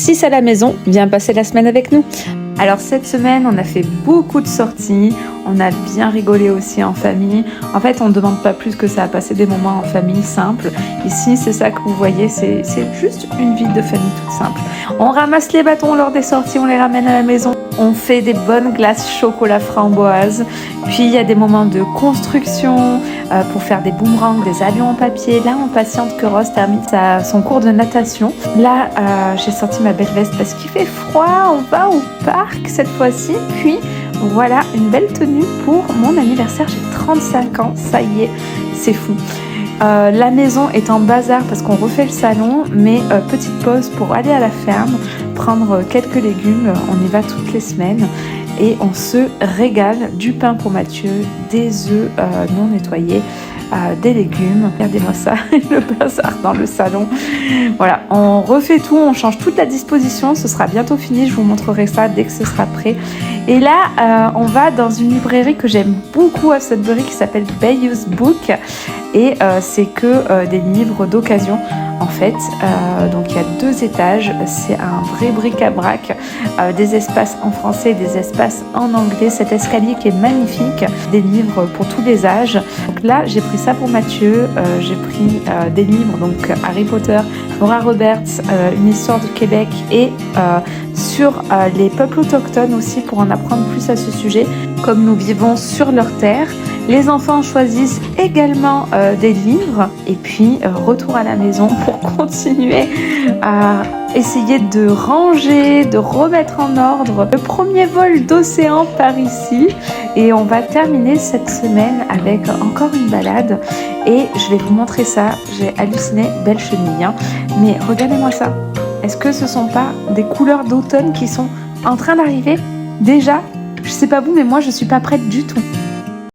Si c'est à la maison, viens passer la semaine avec nous. Alors cette semaine, on a fait beaucoup de sorties, on a bien rigolé aussi en famille. En fait, on ne demande pas plus que ça, à passer des moments en famille simples. Ici, c'est ça que vous voyez, c'est juste une vie de famille toute simple. On ramasse les bâtons lors des sorties, on les ramène à la maison. On fait des bonnes glaces chocolat framboise. Puis il y a des moments de construction pour faire des boomerangs, des avions en papier. Là, on patiente que Rose termine son cours de natation. Là, j'ai sorti ma belle veste parce qu'il fait froid. On va au parc cette fois-ci. Puis voilà une belle tenue pour mon anniversaire. J'ai 35 ans, ça y est, c'est fou. La maison est en bazar parce qu'on refait le salon, mais petite pause pour aller à la ferme, prendre quelques légumes, on y va toutes les semaines et on se régale. Du pain pour Mathieu, des œufs non nettoyés, des légumes, regardez-moi ça, le bazar dans le salon. Voilà, on refait tout, on change toute la disposition, ce sera bientôt fini, je vous montrerai ça dès que ce sera prêt. Et là, on va dans une librairie que j'aime beaucoup à Sudbury qui s'appelle Bayous Book et c'est que des livres d'occasion en fait. Donc il y a 2 étages, c'est un vrai bric-à-brac, des espaces en français, des espaces en anglais, cet escalier qui est magnifique, des livres pour tous les âges. Donc là j'ai pris ça pour Mathieu, j'ai pris des livres, donc Harry Potter, Nora Roberts, une histoire du Québec et sur les peuples autochtones aussi pour en apprendre plus à ce sujet, comme nous vivons sur leur terre. Les enfants choisissent également des livres et puis retour à la maison pour continuer à essayer de ranger, de remettre en ordre le premier vol d'océan par ici. Et on va terminer cette semaine avec encore une balade et je vais vous montrer ça. J'ai halluciné, belle chenille, hein. Mais regardez-moi ça. Est-ce que ce sont pas des couleurs d'automne qui sont en train d'arriver déjà? Je sais pas vous, mais moi je suis pas prête du tout.